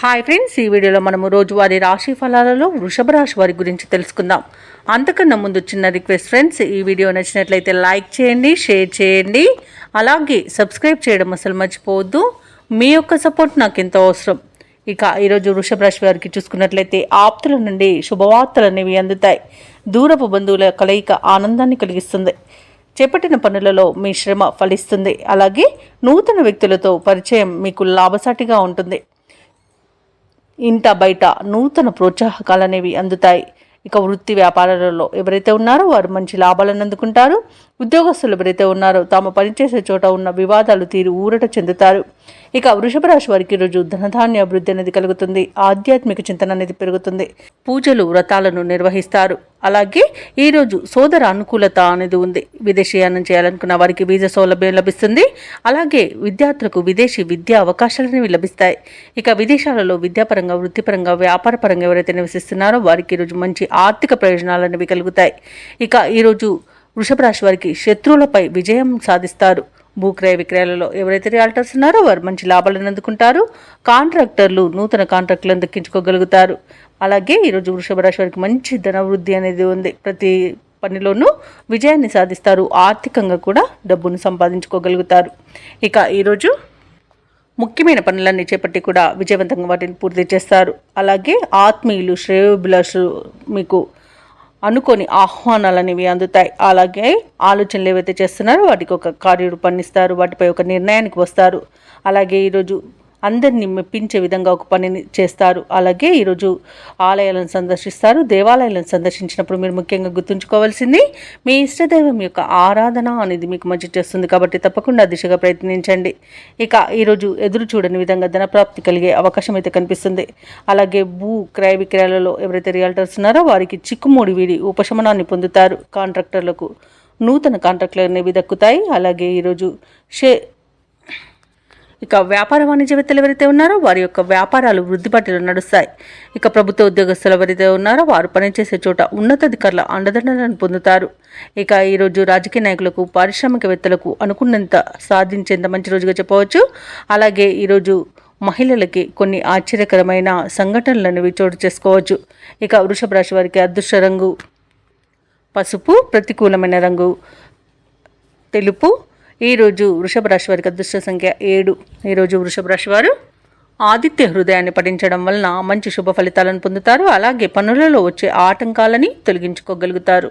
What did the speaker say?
Hi friends, ఈ వీడియోలో మనము రోజువారీ రాశి ఫలాలలో వృషభ రాశి వారి గురించి తెలుసుకుందాం. అంతకన్నా ముందు చిన్న రిక్వెస్ట్ ఫ్రెండ్స్, ఈ వీడియో నచ్చినట్లయితే లైక్ చేయండి, షేర్ చేయండి, అలాగే సబ్స్క్రైబ్ చేయడం అసలు మర్చిపోవద్దు. మీ యొక్క సపోర్ట్ నాకు ఎంతో అవసరం. ఇక ఈరోజు వృషభ రాశి వారికి చూసుకున్నట్లయితే ఆప్తుల నుండి శుభవార్తలు అనేవి అందుతాయి. దూరపు బంధువుల కలయిక ఆనందాన్ని కలిగిస్తుంది. చేపట్టిన పనులలో మీ శ్రమ ఫలిస్తుంది. అలాగే నూతన వ్యక్తులతో పరిచయం మీకు లాభసాటిగా ఉంటుంది. ఇంట బయట నూతన ప్రోత్సాహకాలు అనేవి అందుతాయి. ఇక వృత్తి వ్యాపారాలలో ఎవరైతే ఉన్నారో వారు మంచి లాభాలను అందుకుంటారు. ఉద్యోగస్తులు ఎవరైతే ఉన్నారో తాము పనిచేసే చోట ఉన్న వివాదాలు తీరి ఊరట చెందుతారు. ఇక వృషభ రాశి వారికి ఈరోజు ధనధాన్య అభివృద్ధి అనేది కలుగుతుంది. ఆధ్యాత్మిక చింతన అనేది పెరుగుతుంది. పూజలు వ్రతాలను నిర్వహిస్తారు. అలాగే ఈరోజు సోదర అనుకూలత అనేది ఉంది. విదేశీయానం చేయాలనుకున్న వారికి వీసా సౌలభ్యం లభిస్తుంది. అలాగే విద్యార్థులకు విదేశీ విద్యా అవకాశాలు అనేవి లభిస్తాయి. ఇక విదేశాలలో విద్యాపరంగా, వృత్తిపరంగా, వ్యాపారపరంగా ఎవరైతే నివసిస్తున్నారో వారికి ఈరోజు మంచి ఆర్థిక ప్రయోజనాలు అనేవి కలుగుతాయి. ఇక ఈరోజు వృషభ రాశి వారికి శత్రువులపై విజయం సాధిస్తారు. భూక్రయ విక్రయాలలో ఎవరైతే రియాల్టర్స్ ఉన్నారో వారు మంచి లాభాలను అందుకుంటారు. కాంట్రాక్టర్లు నూతన కాంట్రాక్టులను దక్కించుకోగలుగుతారు. అలాగే ఈరోజు వృషభ రాశి వారికి మంచి ధనవృద్ధి అనేది ఉంది. ప్రతి పనిలోనూ విజయాన్ని సాధిస్తారు. ఆర్థికంగా కూడా డబ్బును సంపాదించుకోగలుగుతారు. ఇక ఈరోజు ముఖ్యమైన పనులన్నీ చేపట్టి కూడా విజయవంతంగా వాటిని పూర్తి చేస్తారు. అలాగే ఆత్మీయులు, శ్రేయోభిలాషులు మీకు అనుకొని ఆహ్వానాలు అనేవి అందుతాయి. అలాగే ఆలోచనలు ఏవైతే చేస్తున్నారో వాటికి ఒక కార్యరూపాన్నిస్తారు. వాటిపై ఒక నిర్ణయానికి వస్తారు. అలాగే ఈరోజు అందరినీ మెప్పించే విధంగా ఒక పనిని చేస్తారు. అలాగే ఈరోజు ఆలయాలను సందర్శిస్తారు. దేవాలయాలను సందర్శించినప్పుడు మీరు ముఖ్యంగా గుర్తుంచుకోవాల్సింది మీ ఇష్టదైవం యొక్క ఆరాధన అనేది మీకు మంచి చేస్తుంది. కాబట్టి తప్పకుండా దిశగా ప్రయత్నించండి. ఇక ఈరోజు ఎదురు చూడని విధంగా ధనప్రాప్తి కలిగే అవకాశం అయితే కనిపిస్తుంది. అలాగే భూ క్రయ విక్రయాలలో ఎవరైతే రియాల్టర్స్ ఉన్నారో వారికి చిక్కుముడి వీడి ఉపశమనాన్ని పొందుతారు. కాంట్రాక్టర్లకు నూతన కాంట్రాక్టులు అనేవి దక్కుతాయి. అలాగే ఈరోజు ఇక వ్యాపార వాణిజ్యవేత్తలు ఎవరైతే ఉన్నారో వారి యొక్క వ్యాపారాలు వృద్ధిపట్టిలో నడుస్తాయి. ఇక ప్రభుత్వ ఉద్యోగస్తులు ఎవరైతే ఉన్నారో వారు పనిచేసే చోట ఉన్నతాధికారుల అండదండలను పొందుతారు. ఇక ఈరోజు రాజకీయ నాయకులకు, పారిశ్రామికవేత్తలకు అనుకున్నంత సాధించేంత మంచి రోజుగా చెప్పవచ్చు. అలాగే ఈరోజు మహిళలకి కొన్ని ఆశ్చర్యకరమైన సంఘటనలను చోటు చేసుకోవచ్చు. ఇక వృషభ రాశి వారికి అదృష్ట రంగు పసుపు, ప్రతికూలమైన రంగు తెలుపు. ఈరోజు వృషభ రాశి వారికి అదృష్ట సంఖ్య 7. ఈరోజు వృషభ రాశి వారు ఆదిత్య హృదయాన్ని పఠించడం వలన మంచి శుభ ఫలితాలను పొందుతారు. అలాగే పనులలో వచ్చే ఆటంకాలని తొలగించుకోగలుగుతారు.